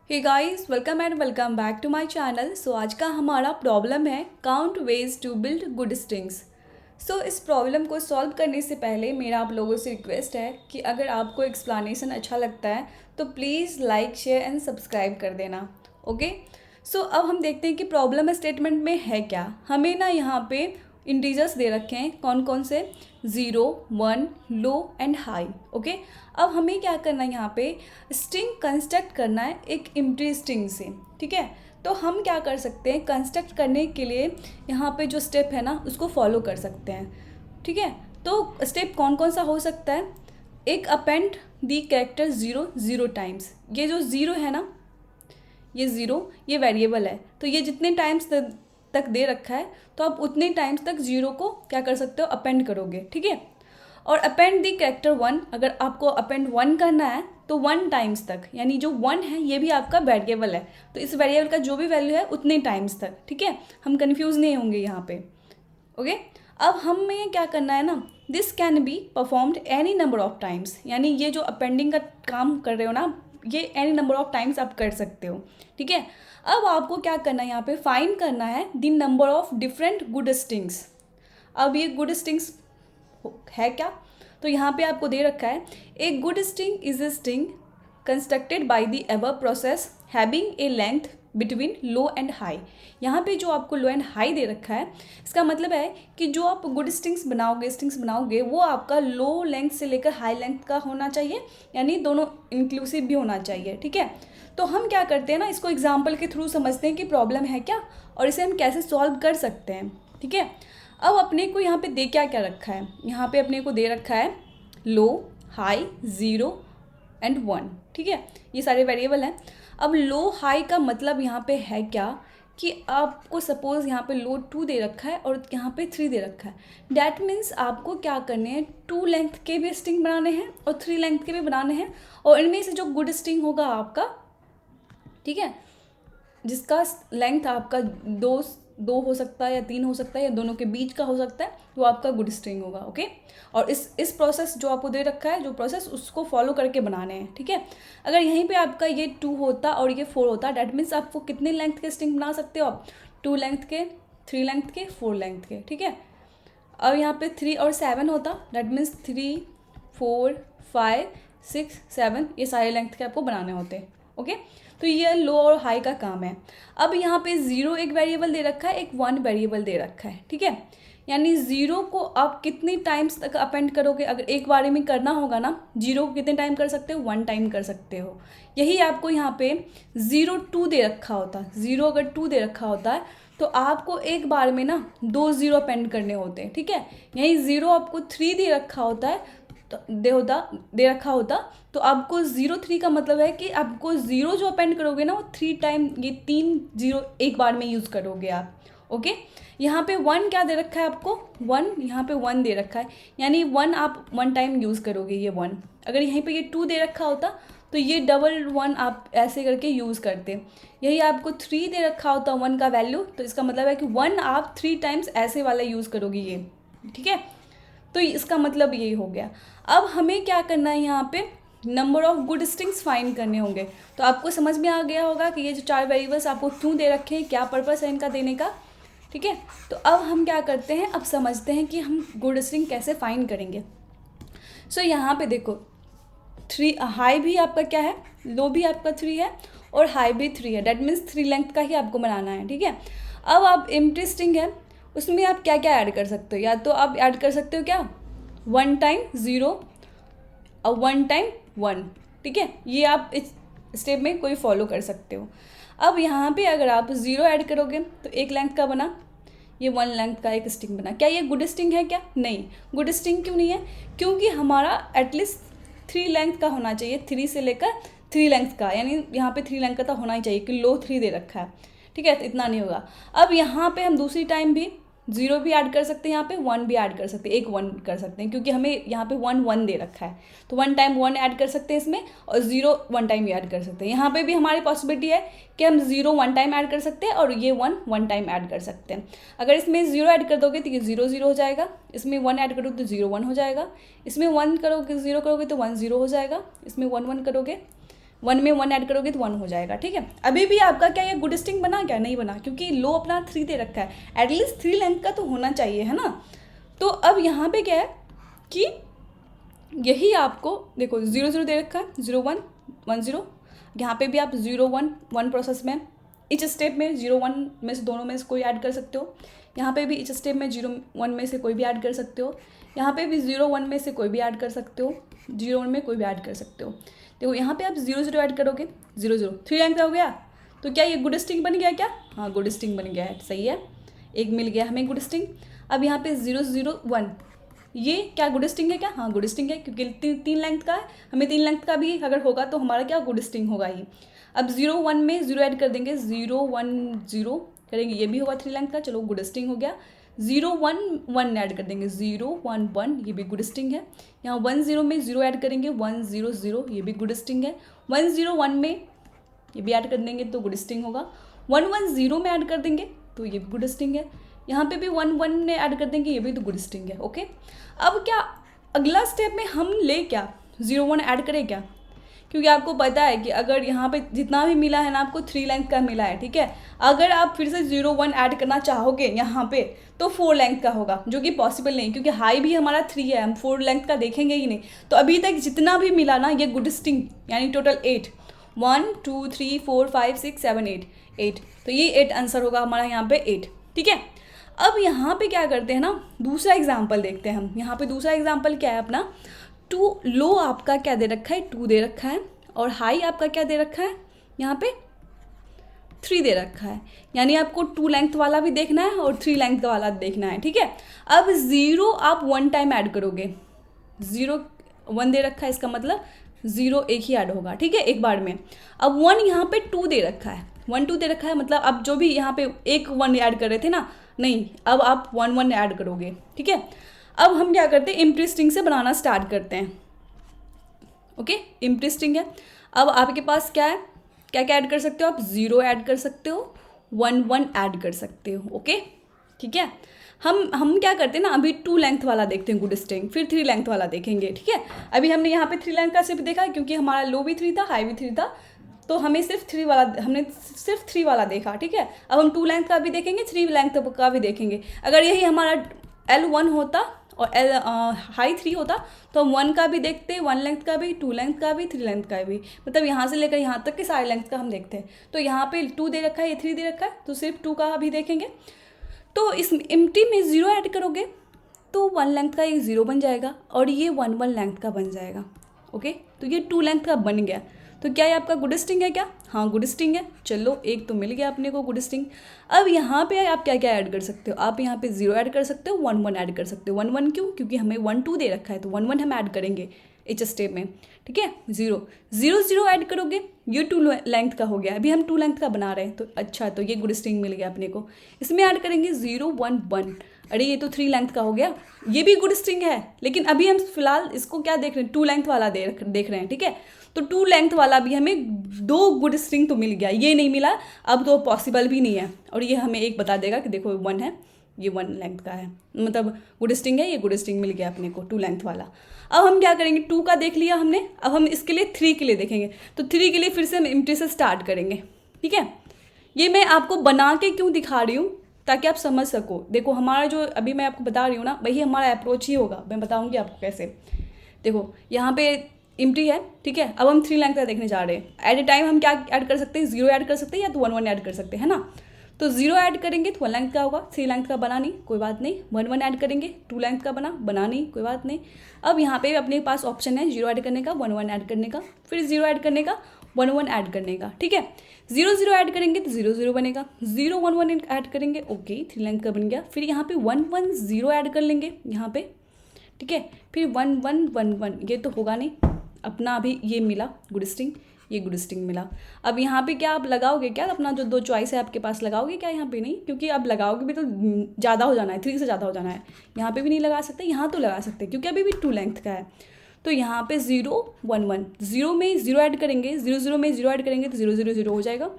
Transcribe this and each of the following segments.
Hey guys, welcome and welcome back to my channel. So आज का हमारा problem है count ways to build good strings. So इस problem को solve करने से पहले मेरा आप लोगों से रिक्वेस्ट है कि अगर आपको एक्सप्लेनेशन अच्छा लगता है तो please like share and subscribe कर देना। ओके। सो अब हम देखते हैं कि प्रॉब्लम स्टेटमेंट में है क्या। हमें ना यहाँ पे इंटीजर्स दे रखे हैं, कौन कौन से, 0, 1, लो एंड हाई। ओके। अब हमें क्या करना है, यहाँ पे स्ट्रिंग कंस्ट्रक्ट करना है एक एम्प्टी स्ट्रिंग से। ठीक है। तो हम क्या कर सकते हैं, कंस्ट्रक्ट करने के लिए यहाँ पे जो स्टेप है ना उसको फॉलो कर सकते हैं। ठीक है। तो स्टेप कौन कौन सा हो सकता है, एक अपेंड दी कैरेक्टर 0 टाइम्स। ये जो 0 है ना, ये 0 ये वेरिएबल है, तो ये जितने टाइम्स तक दे रखा है तो आप उतने टाइम्स तक 0 को क्या कर सकते हो, अपेंड करोगे। ठीक है। और अपेंड दी कैरेक्टर 1, अगर आपको अपेंड 1 करना है तो 1 टाइम्स तक, यानी जो 1 है ये भी आपका वेरिएबल है, तो इस वेरिएबल का जो भी वैल्यू है उतने टाइम्स तक। ठीक है। हम कंफ्यूज नहीं होंगे यहाँ पे। ओके। अब हमें क्या करना है ना, this can be performed any number of times, यानी ये जो अपेंडिंग का काम कर रहे हो ना, ये एनी नंबर ऑफ टाइम्स आप कर सकते हो। ठीक है। अब आपको क्या करना है, यहाँ पे फाइंड करना है the number of different good strings. अब ये गुड स्ट्रिंग्स है क्या, तो यहाँ पे आपको दे रखा है a good string is a string constructed by the above process having a length between low and high. यहाँ पे जो आपको लो एंड हाई दे रखा है, इसका मतलब है कि जो आप गुड स्ट्रिंग्स बनाओगे वो आपका लो लेंथ से लेकर हाई लेंथ का होना चाहिए, यानी दोनों इंक्लूसिव भी होना चाहिए। ठीक है। तो हम क्या करते हैं ना, इसको एग्जाम्पल के थ्रू समझते हैं कि प्रॉब्लम है क्या और इसे हम कैसे सॉल्व कर सकते हैं। ठीक है। अब अपने को यहाँ पे दे क्या क्या रखा है, यहाँ पे अपने को दे रखा है लो, हाई, 0 एंड 1। ठीक है। ये सारे वेरिएबल हैं। अब लो हाई का मतलब यहाँ पे है क्या, कि आपको सपोज़ यहाँ पे लो 2 दे रखा है और यहाँ पे 3 दे रखा है। डैट मीन्स आपको क्या करने हैं, 2 लेंथ के भी स्ट्रिंग बनाने हैं और 3 लेंथ के भी बनाने हैं, और इनमें से जो गुड स्ट्रिंग होगा आपका, ठीक है, जिसका लेंथ आपका दो हो सकता है या 3 हो सकता है या दोनों के बीच का हो सकता है, वो आपका गुड स्ट्रिंग होगा। ओके। और इस प्रोसेस जो आपको दे रखा है, जो प्रोसेस, उसको फॉलो करके बनाने हैं। ठीक है। अगर यहीं पे आपका ये 2 होता और ये 4 होता, डैट मीन्स आपको कितने लेंथ के स्ट्रिंग बना सकते हो आप, 2 लेंथ के, 3 लेंथ के, 4 लेंथ के। ठीक है। अब यहाँ पे 3 और 7 होता, डैट मीन्स 3, 4, 5, 6, 7, ये सारे लेंथ के आपको बनाने होते हैं। ओके। तो ये लो और हाई का काम है। अब यहाँ पे 0 एक वेरिएबल दे रखा है, एक 1 वेरिएबल दे रखा है। ठीक है। यानी 0 को आप कितनी टाइम्स तक अपेंड करोगे, अगर एक बार में करना होगा ना, 0 को कितने टाइम कर सकते हो, 1 टाइम कर सकते हो। यही आपको यहाँ पे 0, 2 दे रखा होता, 0 अगर 2 दे रखा होता है तो आपको एक बार में ना 2 0 अपेंड करने होते हैं। ठीक है। यही 0 आपको 3 दे रखा होता है, तो दे रखा होता, तो आपको 0 3 का मतलब है कि आपको 0 जो अपेंड करोगे ना, वो 3 टाइम, ये 3 0 एक बार में यूज़ करोगे आप। ओके। यहाँ पे 1 क्या दे रखा है आपको, 1, यहाँ पे 1 दे रखा है, यानी 1 आप 1 टाइम यूज़ करोगे, ये 1। अगर यहीं पे ये 2 दे रखा होता तो ये डबल 1 आप ऐसे करके यूज़ करते। यही आपको 3 दे रखा होता 1 का वैल्यू, तो इसका मतलब है कि 1 आप 3 टाइम्स ऐसे वाला यूज़ करोगे ये। ठीक है। तो इसका मतलब यही हो गया। अब हमें क्या करना है, यहाँ पे number of good strings find करने होंगे। तो आपको समझ में आ गया होगा कि ये जो 4 वेरिएबल्स आपको क्यों दे रखे हैं, क्या पर्पस है इनका देने का। ठीक है। तो अब हम क्या करते हैं, अब समझते हैं कि हम गुड स्ट्रिंग कैसे फाइंड करेंगे। सो यहाँ पे देखो, 3 हाई भी आपका क्या है, लो भी आपका 3 है और हाई भी 3 है, डैट मीन्स 3 लेंथ का ही आपको बनाना है। ठीक है। अब आप एम्प्टी स्ट्रिंग है, उसमें आप क्या क्या ऐड कर सकते हो, या तो आप ऐड कर सकते हो क्या, 1 टाइम 0 और 1 टाइम 1। ठीक है। ये आप इस स्टेप में कोई फॉलो कर सकते हो। अब यहाँ पे अगर आप 0 ऐड करोगे तो एक लेंथ का बना, ये 1 लेंथ का एक स्ट्रिंग बना। क्या ये गुड स्ट्रिंग है क्या, नहीं। गुड स्ट्रिंग क्यों नहीं है, क्योंकि हमारा एटलीस्ट 3 लेंथ का होना चाहिए, 3 से लेकर 3 लेंथ का, यानी यहाँ पे 3 लेंथ का तो होना ही चाहिए, कि लो 3 दे रखा है। ठीक है। तो इतना नहीं होगा। अब यहाँ पे हम दूसरी टाइम भी 0 भी ऐड कर सकते हैं, यहाँ पे 1 भी ऐड कर सकते हैं, एक 1 कर सकते हैं, क्योंकि हमें यहाँ पे 1 1 दे रखा है, तो 1 टाइम 1 ऐड कर सकते हैं इसमें, और 0 1 टाइम भी ऐड कर सकते हैं। यहाँ पे भी हमारी पॉसिबिलिटी है कि हम 0 1 टाइम ऐड कर सकते हैं और ये 1 1 टाइम ऐड कर सकते हैं। अगर इसमें 0 ऐड कर दोगे तो ये 0 0 हो जाएगा, इसमें 1 ऐड करोगे तो 0 1 हो जाएगा, इसमें 1 करोगे 0 करोगे तो 1 0 हो जाएगा, इसमें 1 1 करोगे वन में वन ऐड करोगे तो वन हो जाएगा, ठीक है। अभी भी आपका क्या ये गुड स्ट्रिंग बना क्या? नहीं बना, क्योंकि लो अपना 3 दे रखा है, एटलीस्ट 3 लेंथ का तो होना चाहिए, है ना। तो अब यहाँ पे क्या है कि यही आपको देखो 0 0 दे रखा है, 0 1 1 0, यहाँ पे भी आप 0 1 1 प्रोसेस में इच स्टेप में 0 1 में से दोनों में से कोई ऐड कर सकते हो। यहाँ पे भी इच स्टेप में 0 1 में से कोई भी ऐड कर सकते हो। यहाँ पे भी 0 1 में से कोई भी ऐड कर सकते हो, 0 1 में कोई भी ऐड कर सकते हो। देखो यहाँ पे आप 0 0 ऐड करोगे, 0 0 3 लेंथ का हो गया, तो क्या ये गुड स्ट्रिंग बन गया क्या? हाँ, गुड स्ट्रिंग बन गया है, सही है, एक मिल गया हमें गुड स्ट्रिंग। अब यहाँ पे 0 0 1, ये क्या गुड स्ट्रिंग है क्या? हाँ, गुड स्ट्रिंग है, क्योंकि 3 लेंथ का है, हमें 3 लेंथ का भी अगर होगा तो हमारा क्या गुड स्ट्रिंग होगा ही। अब 0 1 में 0 ऐड कर देंगे, 0 1 0 करेंगे, ये भी होगा 3 लेंथ का, चलो गुड स्ट्रिंग हो गया। 0 1 1 ऐड कर देंगे, 0 1 1, ये भी गुड स्ट्रिंग है। यहाँ 1 0 में 0 ऐड करेंगे, 1 0 0, ये भी गुड स्ट्रिंग है। 1 0 1 में ये भी ऐड कर देंगे तो गुड स्ट्रिंग होगा। 1 1 0 में ऐड कर देंगे तो ये भी गुड स्ट्रिंग है। यहाँ पे भी 1 1 में ऐड कर देंगे, ये भी तो गुड स्ट्रिंग है, ओके। अब क्या अगला स्टेप में हम ले क्या 0 1 ऐड करें क्या? क्योंकि आपको पता है कि अगर यहाँ पे जितना भी मिला है ना आपको 3 लेंथ का मिला है, ठीक है। अगर आप फिर से 0 1 ऐड करना चाहोगे यहाँ पे तो 4 लेंथ का होगा, जो कि पॉसिबल नहीं, क्योंकि हाई भी हमारा 3 है, हम 4 लेंथ का देखेंगे ही नहीं। तो अभी तक जितना भी मिला ना ये गुड स्ट्रिंग, यानी टोटल 8, 1 2 3 4 5 6 7 8, तो ये 8 आंसर होगा हमारा यहाँ पे 8, ठीक है। अब यहाँ पे क्या करते हैं ना, दूसरा एग्जाम्पल देखते हैं हम। यहाँ पे दूसरा एग्जाम्पल क्या है अपना, 2 लो आपका क्या दे रखा है, 2 दे रखा है, और हाई आपका क्या दे रखा है, यहाँ पे 3 दे रखा है। यानी आपको 2 लेंथ वाला भी देखना है और 3 लेंथ वाला देखना है, ठीक है। अब 0 आप 1 टाइम ऐड करोगे, 0 1 दे रखा है, इसका मतलब 0 एक ही ऐड होगा, ठीक है, एक बार में। अब 1 यहाँ पे 2 दे रखा है, 1 2 दे रखा है, मतलब अब जो भी यहाँ पे एक 1 ऐड कर रहे थे ना, नहीं, अब आप 1 1 ऐड करोगे, ठीक है। अब हम क्या करते हैं, एम्प्टी स्ट्रिंग से बनाना स्टार्ट करते हैं, ओके। एम्प्टी स्ट्रिंग है, अब आपके पास क्या है, क्या क्या ऐड कर सकते हो आप, 0 ऐड कर सकते हो, 1 1 ऐड कर सकते हो, ओके, ठीक है। हम क्या करते हैं ना, अभी 2 लेंथ वाला देखते हैं गुड स्ट्रिंग, फिर 3 लेंथ वाला देखेंगे, ठीक है। अभी हमने यहाँ पे 3 लेंथ का सिर्फ देखा, क्योंकि हमारा लो भी 3 था, हाई भी 3 था, तो हमने सिर्फ 3 वाला देखा, ठीक है। अब हम 2 लेंथ का भी देखेंगे, 3 लेंथ का भी देखेंगे। अगर यही हमारा L1 होता और हाई 3 होता तो हम 1 का भी देखते, 1 लेंथ का भी, 2 लेंथ का भी, 3 लेंथ का भी, मतलब यहाँ से लेकर यहाँ तक के सारे लेंथ का हम देखते हैं। तो यहाँ पे 2 दे रखा है, ये 3 दे रखा है, तो सिर्फ 2 का भी देखेंगे। तो इस एम्प्टी में 0 ऐड करोगे तो 1 लेंथ का ये 0 बन जाएगा, और ये 1 1 लेंथ का बन जाएगा, ओके। तो ये 2 लेंथ का बन गया। तो क्या ये आपका गुड स्ट्रिंग है क्या? हाँ, गुड स्ट्रिंग है, चलो एक तो मिल गया अपने को गुड स्ट्रिंग। अब यहाँ पे आप क्या क्या ऐड कर सकते हो, आप यहाँ पे 0 ऐड कर सकते हो, 1 1 ऐड कर सकते हो। 1 1 क्यों? क्योंकि हमें 1 2 दे रखा है, तो 1 1 हम ऐड करेंगे इच स्टेप में, ठीक है। 0 0 0 ऐड करोगे, ये 2 लेंथ का हो गया, अभी हम 2 लेंथ का बना रहे हैं, तो अच्छा, तो ये गुड स्ट्रिंग मिल गया अपने को। इसमें ऐड करेंगे 0 1 1, अरे ये तो 3 लेंथ का हो गया, ये भी गुड स्ट्रिंग है, लेकिन अभी हम फिलहाल इसको क्या देख रहे हैं, 2 लेंथ वाला देख रहे हैं, ठीक है। तो 2 लेंथ वाला भी हमें 2 गुड स्ट्रिंग तो मिल गया, ये नहीं मिला, अब तो पॉसिबल भी नहीं है, और ये हमें एक बता देगा कि देखो 1 है, ये 1 लेंथ का है, मतलब गुड स्ट्रिंग है, ये गुड स्ट्रिंग मिल गया अपने को 2 लेंथ वाला। अब हम क्या करेंगे, 2 का देख लिया हमने, अब हम इसके लिए 3 के लिए देखेंगे। तो 3 के लिए फिर से हम एम्प्टी से स्टार्ट करेंगे, ठीक है। ये मैं आपको बना के क्यों दिखा रही हूँ, ताकि आप समझ सको। देखो हमारा जो अभी मैं आपको बता रही हूँ ना, वही हमारा अप्रोच ही होगा, मैं बताऊँगी आपको कैसे। देखो यहाँ पे एम्प्टी है, ठीक है। अब हम 3 लेंथ का देखने जा रहे हैं। एट ए टाइम हम क्या ऐड कर सकते हैं, 0 ऐड कर सकते हैं या तो 1 1 ऐड कर सकते हैं, है ना। तो 0 ऐड करेंगे तो 1 लेंथ का होगा, 3 लेंथ का बना नहीं, कोई बात नहीं। 1 1 ऐड करेंगे, 2 लेंथ का बना नहीं, कोई बात नहीं। अब यहाँ पे अपने पास ऑप्शन है 0 ऐड करने का, 1 1 ऐड करने का, फिर 0 ऐड करने का, 1 1 ऐड करने का, ठीक है। 0 0 ऐड करेंगे तो 0 0 बनेगा, 0 1 1 ऐड करेंगे, ओके, 3 लेंथ का बन गया। फिर यहाँ पे 1 1 0 ऐड कर लेंगे यहाँ पे, ठीक है। फिर 1 1 1 1, ये तो होगा नहीं अपना, अभी ये मिला गुड स्ट्रिंग, ये गुड स्ट्रिंग मिला। अब यहाँ पे क्या आप लगाओगे क्या, अपना जो 2 चॉइस है आपके पास लगाओगे क्या, यहाँ पे नहीं, क्योंकि अब लगाओगे भी तो ज़्यादा हो जाना है, 3 से ज़्यादा हो जाना है। यहाँ पे भी नहीं लगा सकते, यहाँ तो लगा सकते क्योंकि अभी भी 2 लेंथ का है। तो यहाँ पे 0 1 1, 0 में 0 ऐड करेंगे, 0 0 में 0 ऐड करेंगे तो 0 0 0 हो जाएगा,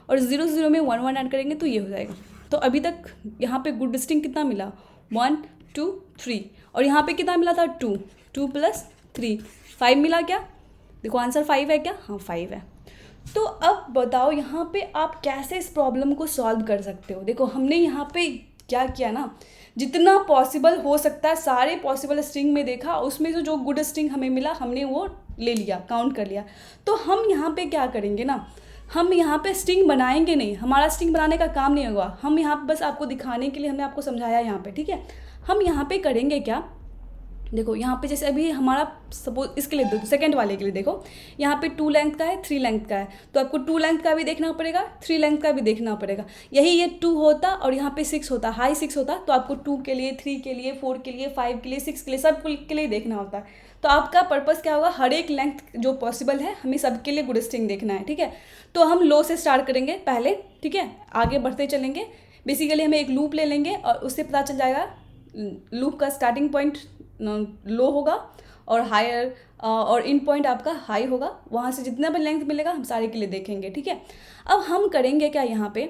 और 0 0 में 1 1 ऐड करेंगे तो ये हो जाएगा। तो अभी तक यहाँ पे गुड स्ट्रिंग कितना मिला, 1 2 3, और यहाँ पे कितना मिला था, 2 2 + 3 5 मिला क्या, देखो आंसर 5 है क्या, हाँ 5 है, तो अब बताओ यहाँ पे आप कैसे इस प्रॉब्लम को सॉल्व कर सकते हो। देखो हमने यहाँ पे क्या किया ना, जितना पॉसिबल हो सकता है सारे पॉसिबल स्ट्रिंग में देखा, उसमें से जो गुड स्ट्रिंग हमें मिला हमने वो ले लिया, काउंट कर लिया। तो हम यहाँ पे क्या करेंगे ना, हम यहाँ पे स्ट्रिंग बनाएंगे नहीं, हमारा स्ट्रिंग बनाने का काम नहीं होगा। हम यहाँ पे बस आपको दिखाने के लिए हमने आपको समझाया यहाँ पे, ठीक है। हम यहाँ पे करेंगे क्या, देखो यहाँ पे जैसे अभी हमारा सपोज इसके लिए सेकंड वाले के लिए देखो, यहाँ पे 2 लेंथ का है 3 लेंथ का है, तो आपको 2 लेंथ का भी देखना पड़ेगा 3 लेंथ का भी देखना पड़ेगा। यही ये 2 होता और यहाँ पे 6 होता, हाई 6 होता, तो आपको 2 के लिए 3 के लिए 4 के लिए 5 के लिए 6 के लिए सब के लिए देखना होता है। तो आपका पर्पज़ क्या होगा, हर एक लेंथ जो पॉसिबल है हमें सबके लिए गुड स्ट्रिंग देखना है, ठीक है। तो हम लो से स्टार्ट करेंगे पहले, ठीक है, आगे बढ़ते चलेंगे। बेसिकली हमें एक लूप ले लेंगे और उससे पता चल जाएगा लूप का स्टार्टिंग पॉइंट लो होगा और हायर और इन पॉइंट आपका हाई होगा। वहाँ से जितना भी लेंथ मिलेगा हम सारे के लिए देखेंगे, ठीक है। अब हम करेंगे क्या, यहाँ पे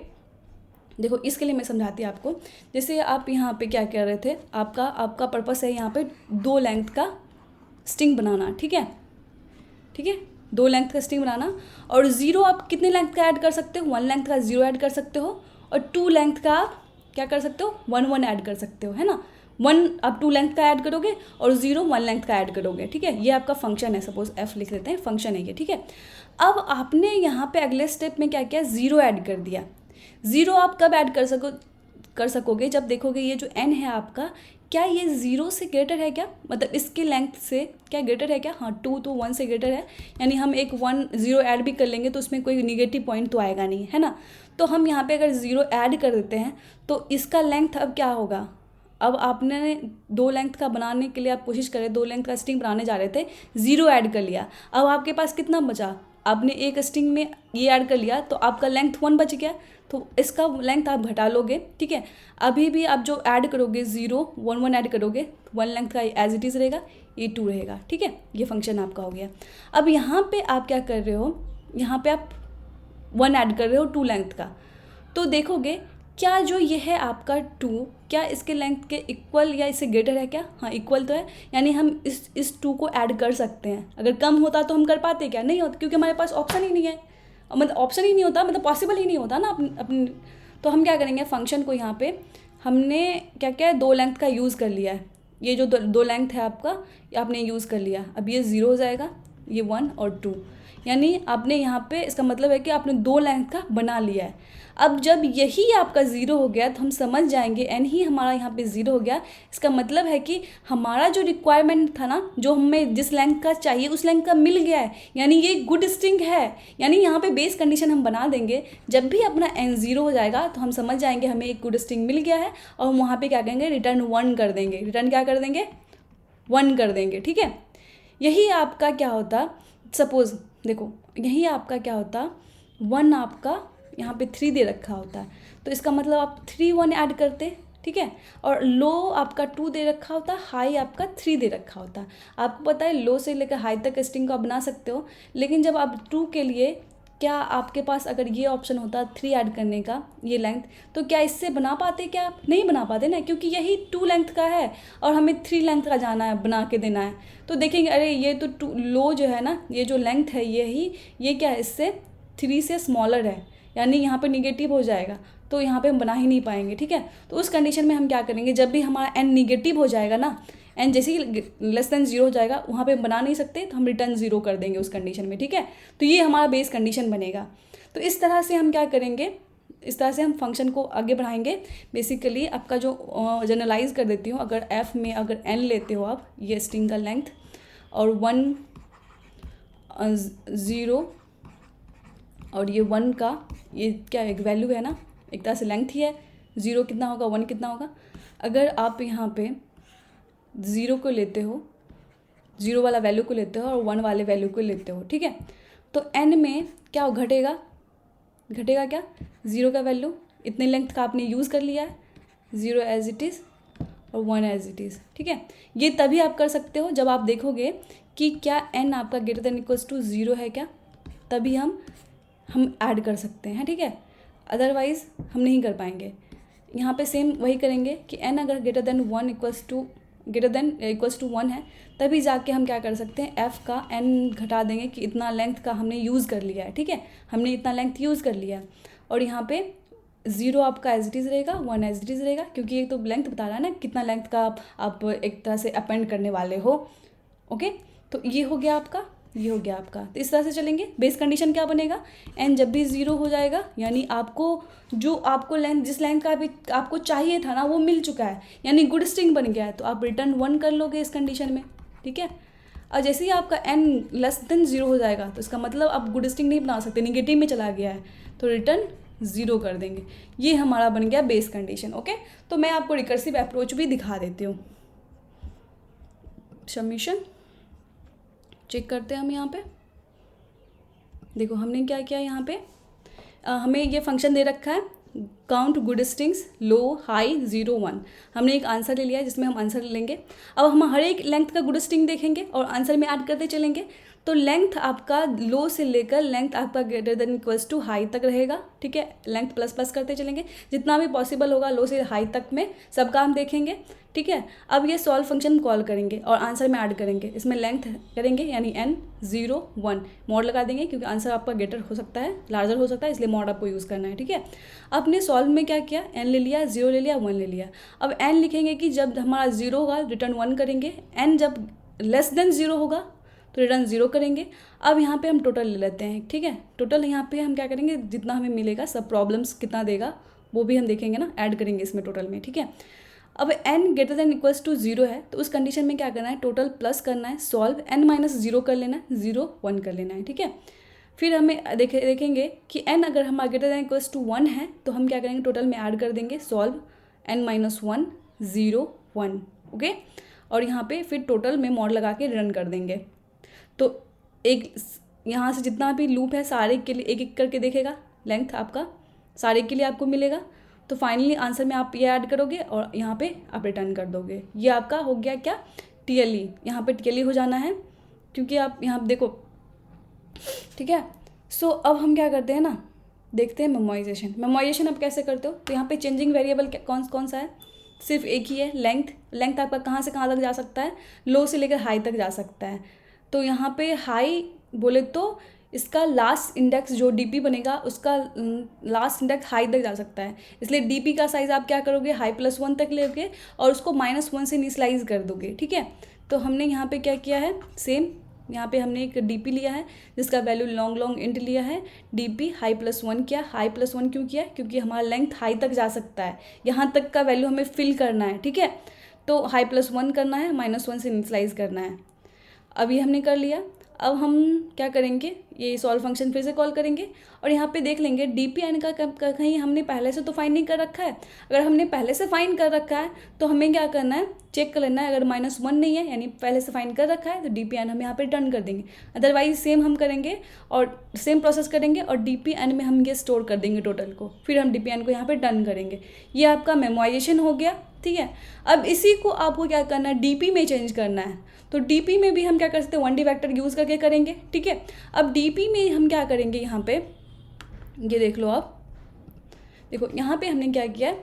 देखो इसके लिए मैं समझाती हूँ आपको। जैसे आप यहाँ पे क्या कर रहे थे, आपका पर्पस है यहाँ पे 2 लेंथ का स्ट्रिंग बनाना, ठीक है, ठीक है, 2 लेंथ का स्ट्रिंग बनाना। और 0 आप कितने लेंथ का ऐड कर सकते हो, 1 लेंथ का 0 ऐड कर सकते हो, और 2 लेंथ का आप क्या कर सकते हो, 1 ऐड कर सकते हो, है ना। 1 आप 2 लेंथ का ऐड करोगे और 0 1 लेंथ का ऐड करोगे, ठीक है। ये आपका फंक्शन है, सपोज f लिख लेते हैं, फंक्शन है ये, ठीक है। अब आपने यहाँ पे अगले स्टेप में क्या किया, 0 ऐड कर दिया। 0 आप कब ऐड कर सकोगे, जब देखोगे ये जो n है आपका, क्या ये 0 से ग्रेटर है क्या, मतलब इसके लेंथ से क्या ग्रेटर है क्या, हाँ 2 तो 1 से ग्रेटर है, यानी हम एक 1 0 ऐड भी कर लेंगे तो उसमें कोई निगेटिव पॉइंट तो आएगा नहीं, है ना। तो हम यहाँ पे अगर 0 ऐड कर देते हैं तो इसका लेंथ अब क्या होगा, अब आपने 2 लेंथ का बनाने के लिए आप कोशिश करें, 2 लेंथ का स्ट्रिंग बनाने जा रहे थे, 0 ऐड कर लिया, अब आपके पास कितना बचा, आपने एक स्ट्रिंग में ये ऐड कर लिया तो आपका लेंथ 1 बच गया, तो इसका लेंथ आप घटा लोगे, ठीक है। अभी भी आप जो ऐड करोगे 0 1 1 ऐड करोगे, 1 लेंथ का एज इट इज़ रहेगा, ये 2 रहेगा, ठीक है। ये फंक्शन आपका हो गया। अब यहाँ पे आप क्या कर रहे हो, यहाँ पे आप 1 ऐड कर रहे हो 2 लेंथ का, तो देखोगे क्या जो ये है आपका 2 क्या इसके लेंथ के इक्वल या इससे ग्रेटर है क्या, हाँ इक्वल तो है, यानी हम इस 2 को ऐड कर सकते हैं। अगर कम होता तो हम कर पाते क्या, नहीं होता, क्योंकि हमारे पास ऑप्शन ही नहीं है, मतलब ऑप्शन ही नहीं होता, मतलब पॉसिबल ही नहीं होता ना अपने। तो हम क्या करेंगे, फंक्शन को यहाँ पे हमने क्या क्या है, 2 लेंथ का यूज़ कर लिया है, ये जो 2 लेंथ है आपका ये आपने यूज़ कर लिया। अब ये 0 हो जाएगा, ये 1 और 2, यानी आपने यहाँ पे, इसका मतलब है कि आपने 2 लेंथ का बना लिया है। अब जब यही आपका 0 हो गया तो हम समझ जाएंगे n ही हमारा यहाँ पे 0 हो गया, इसका मतलब है कि हमारा जो रिक्वायरमेंट था ना, जो हमें जिस लेंथ का चाहिए उस लेंथ का मिल गया है, यानी ये गुड स्ट्रिंग है। यानी यहाँ पे बेस कंडीशन हम बना देंगे, जब भी अपना n 0 हो जाएगा तो हम समझ जाएंगे हमें एक गुड स्ट्रिंग मिल गया है, और हम वहाँ पर क्या करेंगे, रिटर्न 1 कर देंगे, रिटर्न क्या कर देंगे, 1 कर देंगे, ठीक है। यही आपका क्या होता, सपोज देखो यही आपका क्या होता, 1 आपका यहाँ पे 3 दे रखा होता है, तो इसका मतलब आप 3 1 ऐड करते, ठीक है। और लो आपका 2 दे रखा होता है, हाई आपका 3 दे रखा होता है। आपको पता है लो से लेकर हाई तक स्ट्रिंग को आप बना सकते हो, लेकिन जब आप 2 के लिए, क्या आपके पास अगर ये ऑप्शन होता 3 ऐड करने का ये लेंथ, तो क्या इससे बना पाते, क्या आप नहीं बना पाते ना, क्योंकि यही 2 लेंथ का है और हमें 3 लेंथ का जाना है, बना के देना है। तो देखेंगे अरे ये तो 2 लो जो है ना, ये जो लेंथ है ये क्या है, इससे 3 से स्मॉलर है, यानी यहाँ पे निगेटिव हो जाएगा, तो यहाँ पे हम बना ही नहीं पाएंगे, ठीक है। तो उस कंडीशन में हम क्या करेंगे, जब भी हमारा n निगेटिव हो जाएगा ना, n जैसे ही लेस देन 0 हो जाएगा वहाँ पे हम बना नहीं सकते, तो हम रिटर्न 0 कर देंगे उस कंडीशन में, ठीक है। तो ये हमारा बेस कंडीशन बनेगा। तो इस तरह से हम क्या करेंगे, इस तरह से हम फंक्शन को आगे बढ़ाएंगे। बेसिकली आपका जो जनरलाइज कर देती हूँ, अगर f में अगर n लेते हो आप, ये स्ट्रिंग का लेंथ, और 1 0 और ये 1 का ये क्या एक वैल्यू है ना, एक तरह से लेंथ ही है, 0 कितना होगा 1 कितना होगा। अगर आप यहाँ पे 0 को लेते हो, 0 वाला वैल्यू को लेते हो और 1 वाले वैल्यू को लेते हो, ठीक है, तो n में क्या घटेगा क्या, 0 का वैल्यू इतने लेंथ का आपने यूज़ कर लिया है, 0 एज इट इज़ और 1 एज इट इज़, ठीक है। ये तभी आप कर सकते हो जब आप देखोगे कि क्या n आपका ग्रेटर देन इक्वल्स टू 0 है क्या, तभी हम ऐड कर सकते हैं, ठीक है, अदरवाइज़ हम नहीं कर पाएंगे। यहाँ पे सेम वही करेंगे कि n अगर greater than 1 equals to greater than equals to 1 है, तभी जाके हम क्या कर सकते हैं, f का n घटा देंगे कि इतना लेंथ का हमने यूज़ कर लिया है, ठीक है, हमने इतना लेंथ यूज़ कर लिया है। और यहाँ पे 0 आपका एज इट इज़ रहेगा, 1 एज इट इज़ रहेगा, क्योंकि ये तो लेंथ बता रहा है ना कितना लेंथ का आप एक तरह से अपेंड करने वाले हो। ओके, तो ये हो गया आपका, ये हो गया आपका। तो इस तरह से चलेंगे। बेस कंडीशन क्या बनेगा, n जब भी 0 हो जाएगा यानी आपको जो आपको लेंथ, जिस लेंथ का भी आपको चाहिए था ना वो मिल चुका है, यानी गुड स्ट्रिंग बन गया है, तो आप रिटर्न 1 कर लोगे इस कंडीशन में, ठीक है। और जैसे ही आपका n लेस देन 0 हो जाएगा तो इसका मतलब आप गुड स्ट्रिंग नहीं बना सकते, निगेटिव में चला गया है, तो रिटर्न 0 कर देंगे। ये हमारा बन गया बेस कंडीशन। ओके, तो मैं आपको रिकर्सिव अप्रोच भी दिखा देती हूँ। सबमिशन चेक करते हैं हम यहाँ पे। देखो हमने क्या किया यहाँ पे, हमें ये फंक्शन दे रखा है काउंट गुड स्ट्रिंग्स लो हाई 0 1। हमने एक आंसर ले लिया है जिसमें हम आंसर लेंगे। अब हम हर एक लेंथ का गुड स्ट्रिंग देखेंगे और आंसर में ऐड करते चलेंगे। तो लेंथ आपका लो से लेकर लेंथ आपका greater than equals to high तक रहेगा, ठीक है। लेंथ प्लस प्लस करते चलेंगे, जितना भी पॉसिबल होगा लो से हाई तक में सबका हम देखेंगे, ठीक है। अब ये सॉल्व फंक्शन कॉल करेंगे और आंसर में ऐड करेंगे, इसमें लेंथ करेंगे यानी n 0 1 मॉड लगा देंगे, क्योंकि आंसर आपका ग्रेटर हो सकता है, लार्जर हो सकता है, इसलिए मॉड आपको यूज़ करना है, ठीक है। आपने सॉल्व में क्या किया, n ले लिया, 0 ले लिया, 1 ले लिया। अब n लिखेंगे कि जब हमारा 0 होगा रिटर्न 1 करेंगे, n जब लेस देन 0 होगा तो रिटर्न 0 करेंगे। अब यहाँ पे हम टोटल ले लेते हैं, ठीक है। टोटल यहाँ पे हम क्या करेंगे, जितना हमें मिलेगा सब प्रॉब्लम्स कितना देगा वो भी हम देखेंगे ना, ऐड करेंगे इसमें टोटल में, ठीक है। अब n greater than equals to 0 है, तो उस कंडीशन में क्या करना है, टोटल प्लस करना है, सॉल्व n माइनस 0 कर लेना है, 0 1 कर लेना है, ठीक है। फिर हमें देखेंगे कि n अगर हमारा ग्रेटर देन इक्वल्स टू 1 है तो हम क्या करेंगे, टोटल में ऐड कर देंगे, सॉल्व n माइनस 1 0 1, ओके। और यहाँ पे फिर टोटल में मॉड लगा के रन कर देंगे। तो एक यहाँ से जितना भी लूप है सारे के लिए एक एक करके देखेगा, लेंथ आपका सारे के लिए आपको मिलेगा। तो फाइनली आंसर में आप ये ऐड करोगे और यहाँ पे आप रिटर्न कर दोगे। ये आपका हो गया क्या, TLE। यहाँ पे TLE हो जाना है क्योंकि आप यहाँ देखो, ठीक है। सो अब हम क्या करते हैं ना, देखते हैं मेमोराइजेशन। मेमोराइजेशन आप कैसे करते हो, तो यहाँ पे चेंजिंग वेरिएबल कौन सा है, सिर्फ एक ही है, लेंथ। लेंथ आपका कहाँ से कहाँ तक जा सकता है, लो से लेकर हाई तक जा सकता है। तो यहाँ पे हाई बोले तो इसका लास्ट इंडेक्स जो DP बनेगा उसका लास्ट इंडेक्स हाई तक जा सकता है, इसलिए DP का साइज़ आप क्या करोगे, हाई प्लस 1 तक लोगे और उसको -1 से इनिशियलाइज कर दोगे, ठीक है। तो हमने यहाँ पे क्या किया है, सेम यहाँ पे हमने एक DP लिया है जिसका वैल्यू लॉन्ग इंट लिया है, DP हाई प्लस 1 किया। हाई प्लस 1 क्यों किया, क्योंकि हमारा लेंथ हाई तक जा सकता है, यहाँ तक का वैल्यू हमें फिल करना है, ठीक है। तो हाई प्लस 1 करना है, -1 से इनिशियलाइज करना है। अब ये हमने कर लिया। अब हम क्या करेंगे, ये सॉल्व फंक्शन फिर से कॉल करेंगे और यहाँ पे देख लेंगे DPN का कहीं हमने पहले से तो फाइंड नहीं कर रखा है। अगर हमने पहले से फाइंड कर रखा है तो हमें क्या करना है, चेक कर लेना है। अगर -1 नहीं है यानी पहले से फाइंड कर रखा है तो DPN हम यहाँ पे रिटर्न कर देंगे। अदरवाइज सेम हम करेंगे और सेम प्रोसेस करेंगे और DPN में हम ये स्टोर कर देंगे टोटल को, फिर हम DPN को यहाँ पे डन करेंगे। ये आपका मेमोराइजेशन हो गया, ठीक है। अब इसी को आपको क्या करना है, DP में चेंज करना है। तो DP में भी हम क्या कर सकते हैं, 1D वेक्टर यूज़ करके करेंगे, ठीक है। अब DP में हम क्या करेंगे, यहाँ पे ये देख लो आप, देखो यहाँ पे हमने क्या किया है,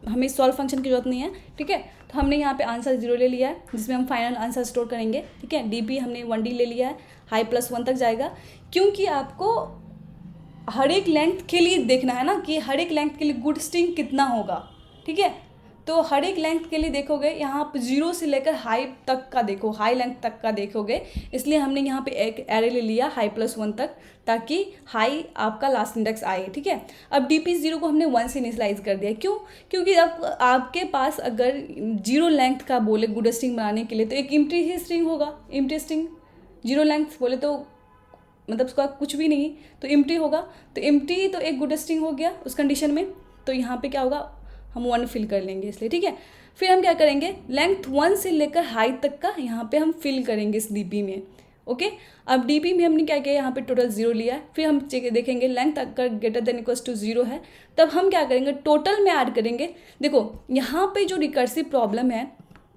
हमें सॉल्व फंक्शन की जरूरत नहीं है, ठीक है। तो हमने यहाँ पे आंसर 0 ले लिया है जिसमें हम फाइनल आंसर स्टोर करेंगे, ठीक है। DP हमने 1D ले लिया है, हाई प्लस 1 तक जाएगा, क्योंकि आपको हर एक लेंथ के लिए देखना है ना कि हर एक लेंथ के लिए गुड स्ट्रिंग कितना होगा, ठीक है। तो हर एक लेंथ के लिए देखोगे, यहाँ पे 0 से लेकर हाई तक का देखो, हाई लेंथ तक का देखोगे, इसलिए हमने यहाँ पे एक एरे ले लिया हाई प्लस 1 तक, ताकि हाई आपका लास्ट इंडेक्स आए, ठीक है। अब DP 0 को हमने 1 से इनिशियलाइज कर दिया, क्यों, क्योंकि अब आपके पास अगर 0 लेंथ का बोले गुड स्ट्रिंग बनाने के लिए तो एक एम्प्टी ही स्ट्रिंग होगा। एम्प्टी स्ट्रिंग 0 लेंथ बोले तो मतलब उसका कुछ भी नहीं, तो एम्प्टी होगा। तो एम्प्टी तो एक गुड स्ट्रिंग हो गया उस कंडीशन में। तो यहाँ पे क्या होगा, हम 1 फिल कर लेंगे इसलिए, ठीक है। फिर हम क्या करेंगे, लेंथ 1 से लेकर हाई तक का यहाँ पे हम फिल करेंगे इस DP में, ओके। अब DP में हमने क्या किया, यहाँ पे टोटल 0 लिया है। फिर हम देखेंगे लेंथ अगर ग्रेटर देन इक्वल्स टू 0 है तब हम क्या करेंगे, टोटल में ऐड करेंगे। देखो यहाँ पे जो रिकर्सिव प्रॉब्लम है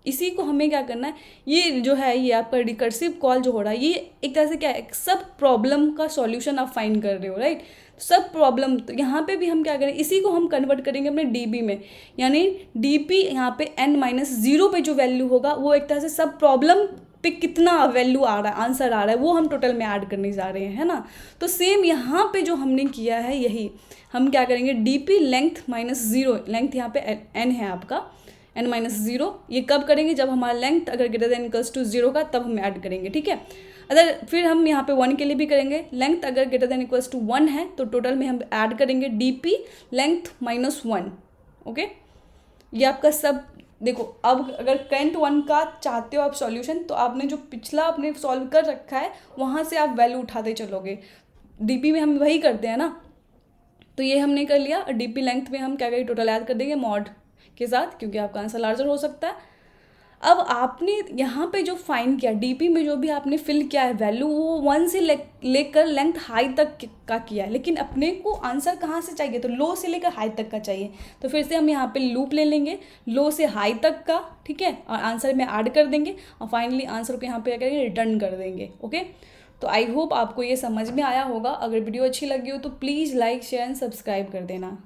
इसी को हमें क्या करना है, ये जो है ये आपका रिकर्सिव कॉल जो हो रहा है ये एक तरह से क्या है, सब प्रॉब्लम का सॉल्यूशन आप फाइंड कर रहे हो, राइट। सब प्रॉब्लम, तो यहाँ पे भी हम क्या करें, इसी को हम कन्वर्ट करेंगे अपने डीबी में, यानी डीपी यहाँ पे n-0 पे जो वैल्यू होगा वो एक तरह से सब प्रॉब्लम पे कितना वैल्यू आ रहा है, आंसर आ रहा है, वो हम टोटल में ऐड करने जा रहे हैं, है ना। तो सेम यहाँ पे जो हमने किया है यही हम क्या करेंगे, डीपी लेंथ -0, लेंथ यहाँ पे n है आपका, n-0, ये कब करेंगे, जब हमारा लेंथ अगर ग्रेटर देन इक्वल्स टू 0 का, तब हम ऐड करेंगे, ठीक है। अगर फिर हम यहाँ पे 1 के लिए भी करेंगे, लेंथ अगर ग्रेटर देन इक्वल्स टू 1 है तो टोटल में हम ऐड करेंगे डीपी लेंथ -1, ओके। ये आपका सब देखो। अब अगर करंट 1 का चाहते हो आप सॉल्यूशन, तो आपने जो पिछला आपने सॉल्व कर रखा है वहाँ से आप वैल्यू उठाते चलोगे, डीपी में हम वही करते हैं ना। तो ये हमने कर लिया, और डीपी लेंथ में हम क्या करेंगे, टोटल ऐड कर देंगे मॉड के साथ, क्योंकि आपका आंसर लार्जर हो सकता है। अब आपने यहाँ पे जो फाइंड किया, डीपी में जो भी आपने फिल किया है वैल्यू, वो 1 से लेकर लेंथ हाई तक का किया है, लेकिन अपने को आंसर कहाँ से चाहिए, तो लो से लेकर हाई तक का चाहिए। तो फिर से हम यहाँ पे लूप ले लेंगे लो से हाई तक का, ठीक है, और आंसर में ऐड कर देंगे, और फाइनली आंसर को यहाँ पे क्या करेंगे, रिटर्न कर देंगे, ओके। तो आई होप आपको ये समझ में आया होगा। अगर वीडियो अच्छी लगी हो तो please like share and subscribe कर देना।